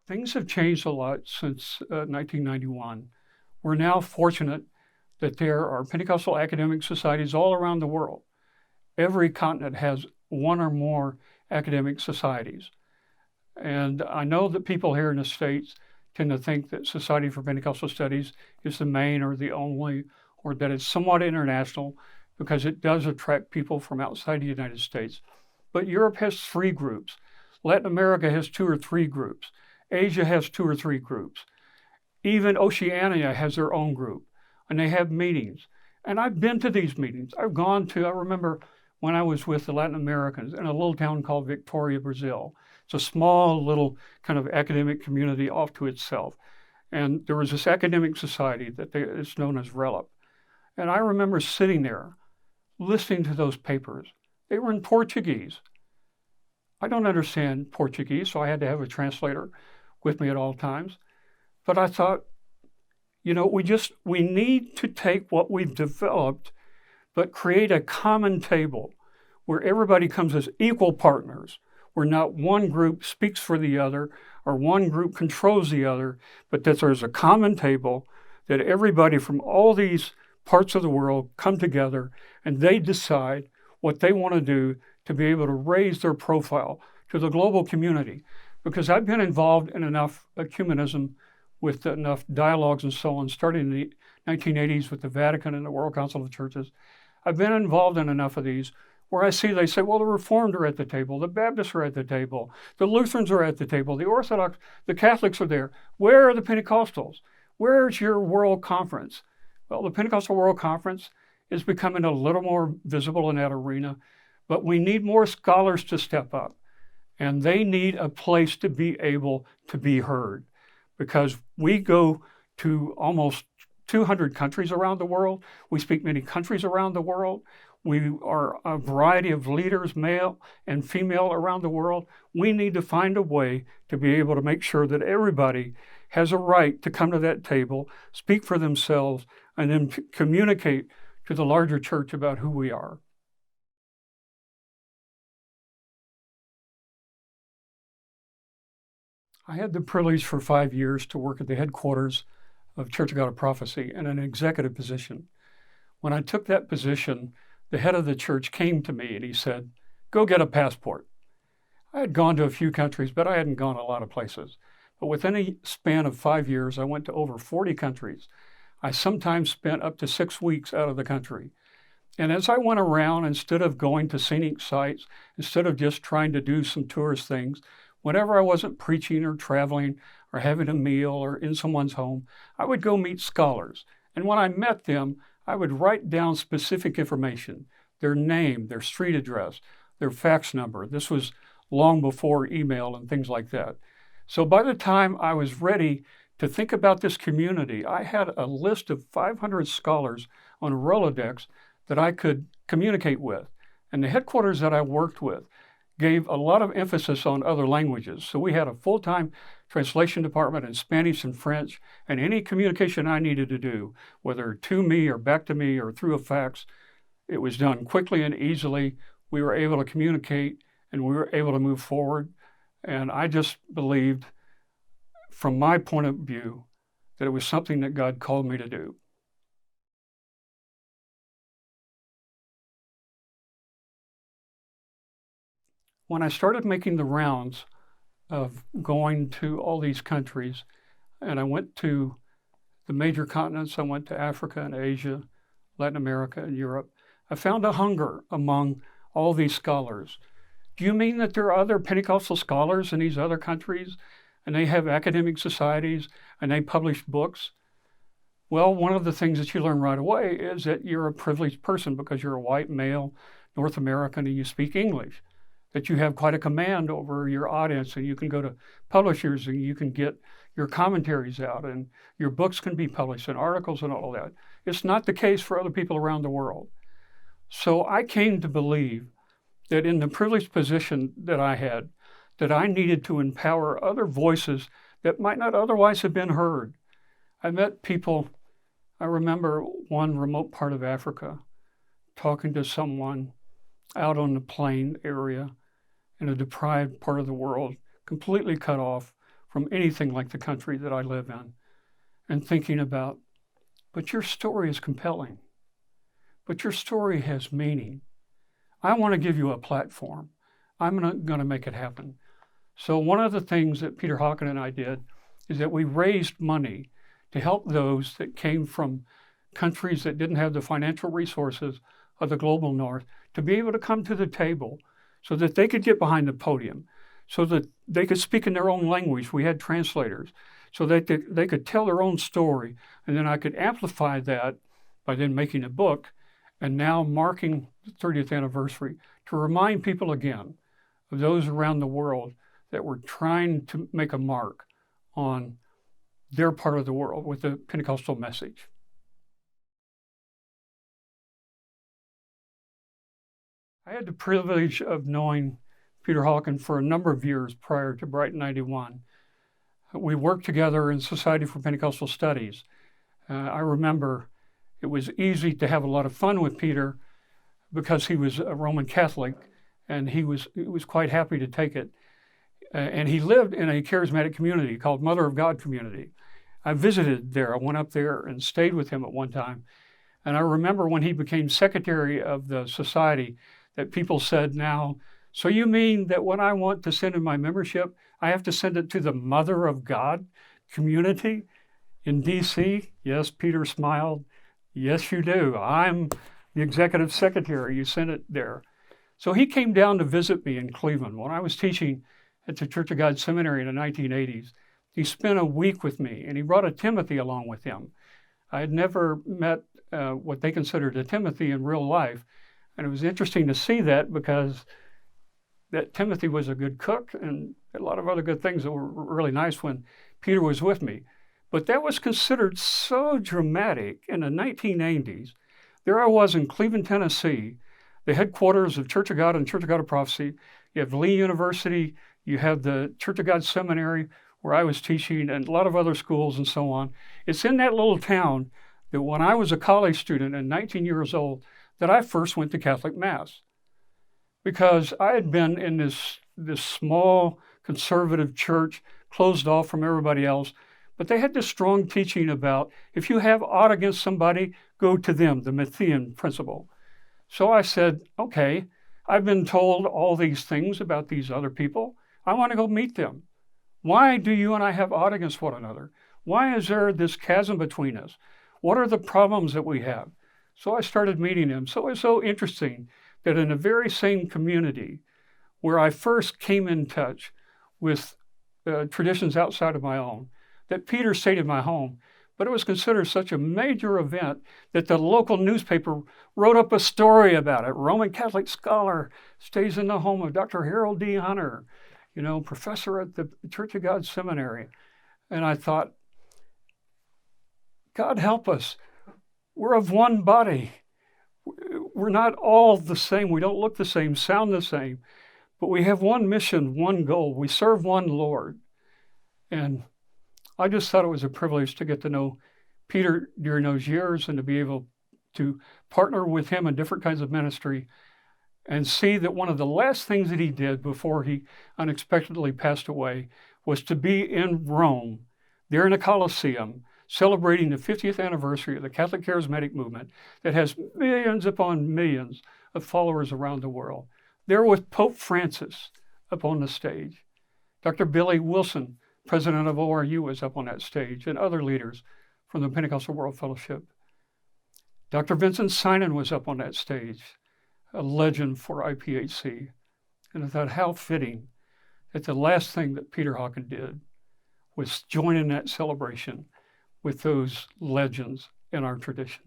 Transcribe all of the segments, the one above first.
Things have changed a lot since 1991. We're now fortunate that there are Pentecostal academic societies all around the world. Every continent has one or more academic societies. And I know that people here in the States tend to think that Society for Pentecostal Studies is the main or the only, or that it's somewhat international because it does attract people from outside the United States. But Europe has 3 groups. Latin America has 2 or 3 groups. Asia has 2 or 3 groups. Even Oceania has their own group, and they have meetings. And I've been to these meetings. I remember when I was with the Latin Americans in a little town called Victoria, Brazil. It's a small little kind of academic community off to itself. And there was this academic society it's known as RELIP. And I remember sitting there listening to those papers. They were in Portuguese. I don't understand Portuguese, so I had to have a translator with me at all times. But I thought, we need to take what we've developed, but create a common table where everybody comes as equal partners, where not one group speaks for the other or one group controls the other, but that there's a common table, that everybody from all these parts of the world come together and they decide what they want to do to be able to raise their profile to the global community. Because I've been involved in enough ecumenism with enough dialogues and so on, starting in the 1980s with the Vatican and the World Council of Churches. I've been involved in enough of these where they say, well, the Reformed are at the table, the Baptists are at the table, the Lutherans are at the table, the Orthodox, the Catholics are there. Where are the Pentecostals? Where's your World Conference? Well, the Pentecostal World Conference is becoming a little more visible in that arena, but we need more scholars to step up. And they need a place to be able to be heard, because we go to almost 200 countries around the world. We speak many countries around the world. We are a variety of leaders, male and female, around the world. We need to find a way to be able to make sure that everybody has a right to come to that table, speak for themselves, and then communicate to the larger church about who we are. I had the privilege for 5 years to work at the headquarters of Church of God of Prophecy in an executive position. When I took that position, the head of the church came to me and he said, "Go get a passport." I had gone to a few countries, but I hadn't gone a lot of places. But within a span of 5 years, I went to over 40 countries. I sometimes spent up to 6 weeks out of the country. And as I went around, instead of going to scenic sites, instead of just trying to do some tourist things, whenever I wasn't preaching or traveling or having a meal or in someone's home, I would go meet scholars. And when I met them, I would write down specific information, their name, their street address, their fax number. This was long before email and things like that. So by the time I was ready to think about this community, I had a list of 500 scholars on a Rolodex that I could communicate with. And the headquarters that I worked with gave a lot of emphasis on other languages. So we had a full-time translation department in Spanish and French, and any communication I needed to do, whether to me or back to me or through a fax, it was done quickly and easily. We were able to communicate and we were able to move forward. And I just believed, from my point of view, that it was something that God called me to do. When I started making the rounds of going to all these countries, and I went to the major continents, I went to Africa and Asia, Latin America and Europe, I found a hunger among all these scholars. Do you mean that there are other Pentecostal scholars in these other countries, and they have academic societies, and they publish books? Well, one of the things that you learn right away is that you're a privileged person because you're a white male, North American, and you speak English, that you have quite a command over your audience, and you can go to publishers and you can get your commentaries out, and your books can be published and articles and all that. It's not the case for other people around the world. So I came to believe that in the privileged position that I had, that I needed to empower other voices that might not otherwise have been heard. I met people, I remember one remote part of Africa, talking to someone out on the plain area in a deprived part of the world, completely cut off from anything like the country that I live in, and thinking about, but your story is compelling. But your story has meaning. I want to give you a platform. I'm going to make it happen. So one of the things that Peter Hawken and I did is that we raised money to help those that came from countries that didn't have the financial resources of the global north to be able to come to the table so that they could get behind the podium, so that they could speak in their own language. We had translators, so that they could tell their own story. And then I could amplify that by then making a book and now marking the 30th anniversary to remind people again of those around the world that were trying to make a mark on their part of the world with the Pentecostal message. I had the privilege of knowing Peter Hawken for a number of years prior to Brighton 91. We worked together in Society for Pentecostal Studies. I remember it was easy to have a lot of fun with Peter because he was a Roman Catholic, and he was quite happy to take it. And he lived in a charismatic community called Mother of God Community. I visited there. I went up there and stayed with him at one time. And I remember when he became secretary of the society that people said now, so you mean that when I want to send in my membership, I have to send it to the Mother of God Community in D.C.? Yes, Peter smiled. Yes, you do. I'm the executive secretary. You sent it there. So he came down to visit me in Cleveland when I was teaching at the Church of God Seminary in the 1980s. He spent a week with me, and he brought a Timothy along with him. I had never met what they considered a Timothy in real life, and it was interesting to see that because that Timothy was a good cook and a lot of other good things that were really nice when Peter was with me. But that was considered so dramatic in the 1980s. There I was in Cleveland, Tennessee, the headquarters of Church of God and Church of God of Prophecy. You have Lee University, you have the Church of God Seminary, where I was teaching, and a lot of other schools and so on. It's in that little town that when I was a college student and 19 years old, that I first went to Catholic Mass. Because I had been in this small conservative church, closed off from everybody else, but they had this strong teaching about if you have aught against somebody, go to them, the Matthean principle. So I said, okay, I've been told all these things about these other people. I want to go meet them. Why do you and I have aught against one another? Why is there this chasm between us? What are the problems that we have? So I started meeting him. So it was so interesting that in the very same community where I first came in touch with traditions outside of my own, that Peter stayed in my home, but it was considered such a major event that the local newspaper wrote up a story about it. Roman Catholic scholar stays in the home of Dr. Harold D. Hunter, professor at the Church of God Seminary. And I thought, God help us. We're of one body. We're not all the same. We don't look the same, sound the same, but we have one mission, one goal. We serve one Lord. And I just thought it was a privilege to get to know Peter during those years and to be able to partner with him in different kinds of ministry and see that one of the last things that he did before he unexpectedly passed away was to be in Rome, there in the Colosseum, celebrating the 50th anniversary of the Catholic Charismatic movement that has millions upon millions of followers around the world. There with Pope Francis up on the stage. Dr. Billy Wilson, president of ORU, was up on that stage, and other leaders from the Pentecostal World Fellowship. Dr. Vincent Sinan was up on that stage, a legend for IPHC. And I thought, how fitting that the last thing that Peter Hawken did was join in that celebration with those legends in our tradition.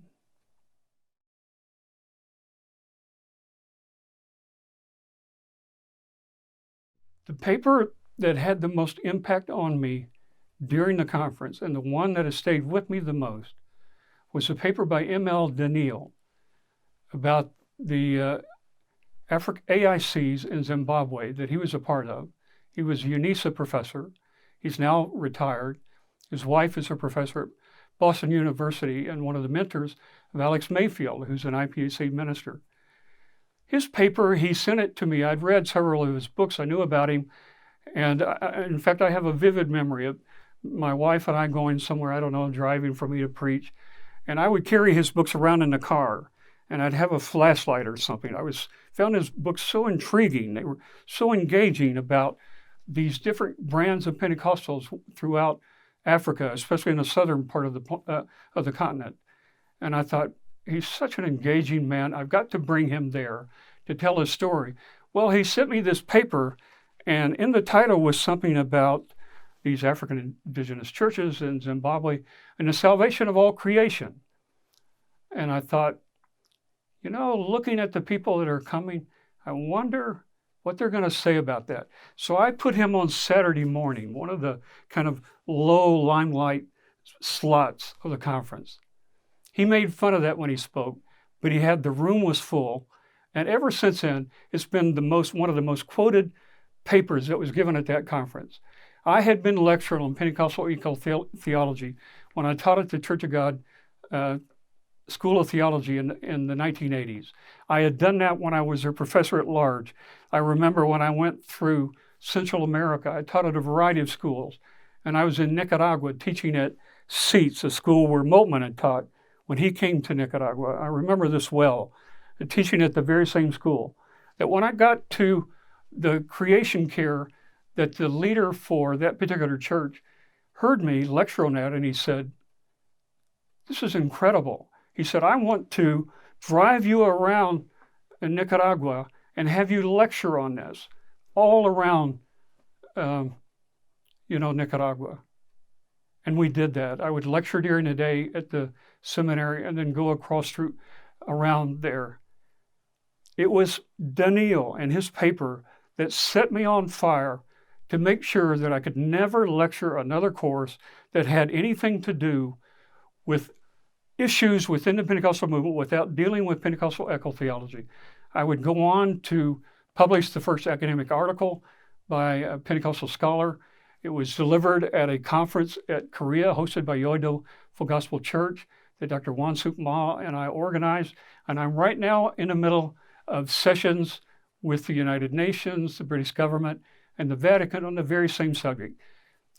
The paper that had the most impact on me during the conference, and the one that has stayed with me the most, was a paper by M.L. Daniel about the AICs in Zimbabwe that he was a part of. He was a UNISA professor. He's now retired. His wife is a professor at Boston University and one of the mentors of Alex Mayfield, who's an IPAC minister. His paper, he sent it to me. I'd read several of his books. I knew about him. And in fact, I have a vivid memory of my wife and I going somewhere, I don't know, driving for me to preach. And I would carry his books around in the car, and I'd have a flashlight or something. Found his books so intriguing. They were so engaging about these different brands of Pentecostals throughout Africa, especially in the southern part of the continent. And I thought, he's such an engaging man. I've got to bring him there to tell his story. Well, he sent me this paper, and in the title was something about these African indigenous churches in Zimbabwe and the salvation of all creation. And I thought, looking at the people that are coming, I wonder what they're going to say about that. So I put him on Saturday morning, one of the kind of low limelight slots of the conference. He made fun of that when he spoke, but the room was full. And ever since then, it's been one of the most quoted papers that was given at that conference. I had been lecturing on Pentecostal theology when I taught at the Church of God School of Theology in the 1980s. I had done that when I was a professor at large. I remember when I went through Central America, I taught at a variety of schools. And I was in Nicaragua teaching at CEATS, a school where Moltmann had taught when he came to Nicaragua. I remember this well, teaching at the very same school. That when I got to the creation care, that the leader for that particular church heard me lecture on that, and he said, "This is incredible." He said, "I want to drive you around in Nicaragua and have you lecture on this all around, Nicaragua." And we did that. I would lecture during the day at the seminary and then go around there. It was Daniel and his paper that set me on fire to make sure that I could never lecture another course that had anything to do with issues within the Pentecostal movement without dealing with Pentecostal ecotheology. I would go on to publish the first academic article by a Pentecostal scholar. It was delivered at a conference at Korea hosted by Yoido Full Gospel Church that Dr. Wansuk Ma and I organized. And I'm right now in the middle of sessions with the United Nations, the British government, and the Vatican on the very same subject.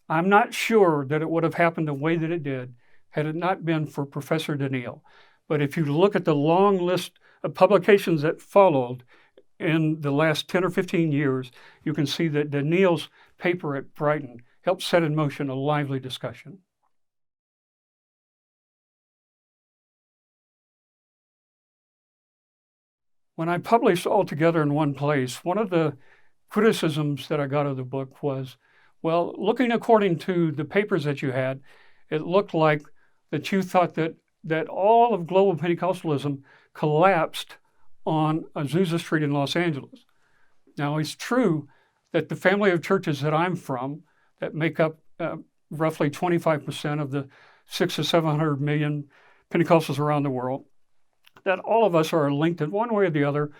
I'm not sure that it would have happened the way that it did had it not been for Professor Daniel. But if you look at the long list of publications that followed in the last 10 or 15 years, you can see that Daniel's paper at Brighton helped set in motion a lively discussion. When I published all together in one place, one of the criticisms that I got of the book was, well, looking according to the papers that you had, it looked like that you thought that all of global Pentecostalism collapsed on Azusa Street in Los Angeles. Now, it's true that the family of churches that I'm from, that make up roughly 25% of the 600 to 700 million Pentecostals around the world, that all of us are linked in one way or the other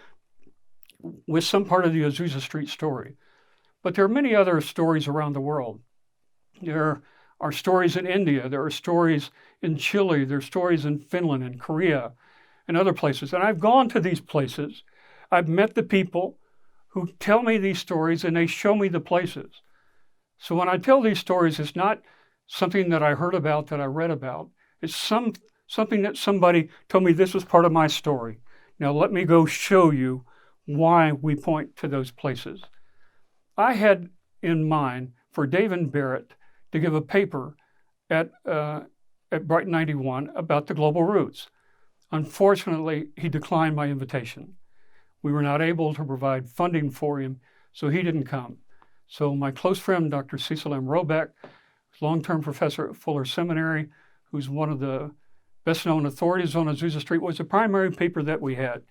with some part of the Azusa Street story. But there are many other stories around the world. There are stories in India, there are stories in Chile, there are stories in Finland and Korea and other places. And I've gone to these places. I've met the people who tell me these stories and they show me the places. So when I tell these stories, it's not something that I heard about, that I read about. It's something that somebody told me this was part of my story. Now let me go show you why we point to those places. I had in mind for David Barrett to give a paper at Brighton 91 about the global roots. Unfortunately, he declined my invitation. We were not able to provide funding for him, so he didn't come. So my close friend, Dr. Cecil M. Robeck, long-term professor at Fuller Seminary, who's one of the best-known authorities on Azusa Street, was the primary paper that we had.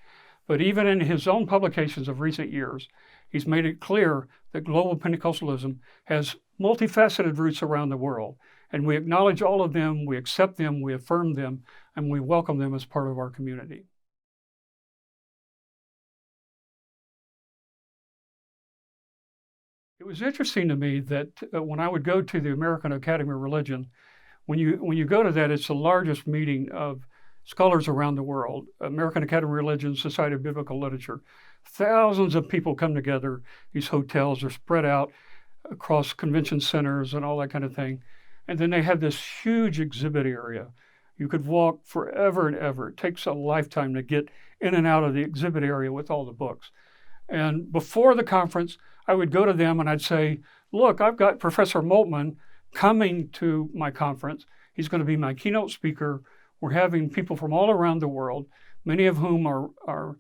But even in his own publications of recent years, he's made it clear that global Pentecostalism has multifaceted roots around the world. And we acknowledge all of them, we accept them, we affirm them, and we welcome them as part of our community. It was interesting to me that when I would go to the American Academy of Religion, when you go to that, it's the largest meeting of scholars around the world, American Academy of Religion, Society of Biblical Literature. Thousands of people come together. These hotels are spread out across convention centers and all that kind of thing. And then they have this huge exhibit area. You could walk forever and ever. It takes a lifetime to get in and out of the exhibit area with all the books. And before the conference, I would go to them and I'd say, look, I've got Professor Moltmann coming to my conference. He's going to be my keynote speaker. We're having people from all around the world, many of whom are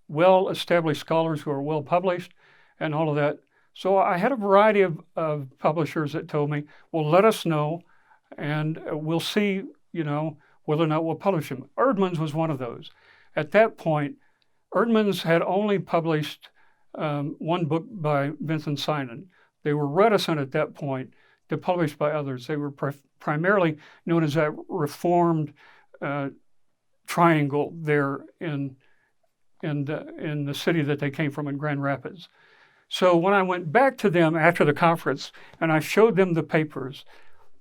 well-established scholars who are well-published and all of that. So I had a variety of publishers that told me, well, let us know, and we'll see, whether or not we'll publish them. Eerdmans was one of those. At that point, Eerdmans had only published one book by Vincent Synon. They were reticent at that point to publish by others. They were primarily known as that Reformed triangle there in the city that they came from in Grand Rapids. So when I went back to them after the conference and I showed them the papers,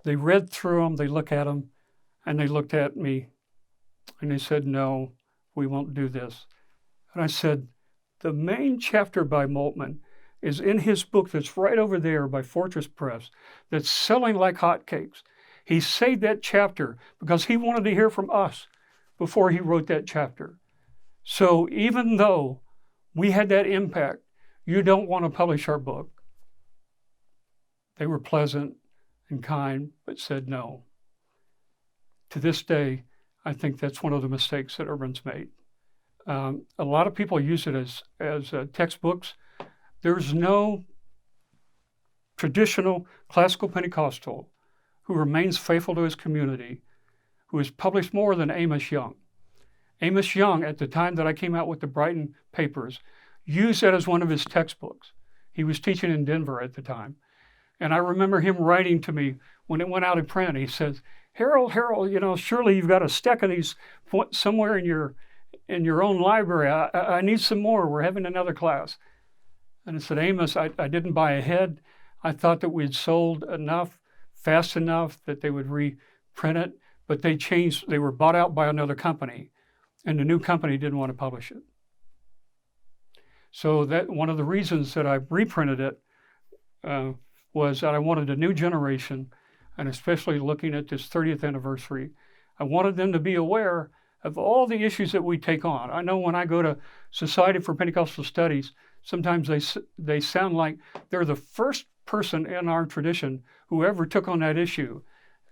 they read through them, they looked at them, and they looked at me and they said, no, we won't do this. And I said, the main chapter by Moltmann is in his book that's right over there by Fortress Press that's selling like hotcakes. He saved that chapter because he wanted to hear from us before he wrote that chapter. So even though we had that impact, you don't want to publish our book. They were pleasant and kind, but said no. To this day, I think that's one of the mistakes that Eerdmans made. A lot of people use it as textbooks. There's no traditional classical Pentecostal who remains faithful to his community, who has published more than Amos Young. Amos Young, at the time that I came out with the Brighton papers, used that as one of his textbooks. He was teaching in Denver at the time. And I remember him writing to me when it went out in print. He says, Harold, surely you've got a stack of these somewhere in your own library. I need some more. We're having another class. And I said, Amos, I didn't buy ahead. I thought that we'd sold enough, fast enough that they would reprint it. But they changed. They were bought out by another company. And the new company didn't want to publish it. So that one of the reasons that I reprinted it was that I wanted a new generation, and especially looking at this 30th anniversary, I wanted them to be aware of all the issues that we take on. I know when I go to Society for Pentecostal Studies, sometimes they sound like they're the first person in our tradition who ever took on that issue.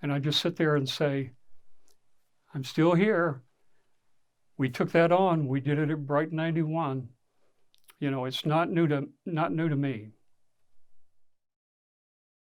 And I just sit there and say, I'm still here. We took that on. We did it at Brighton 91. It's not new to me.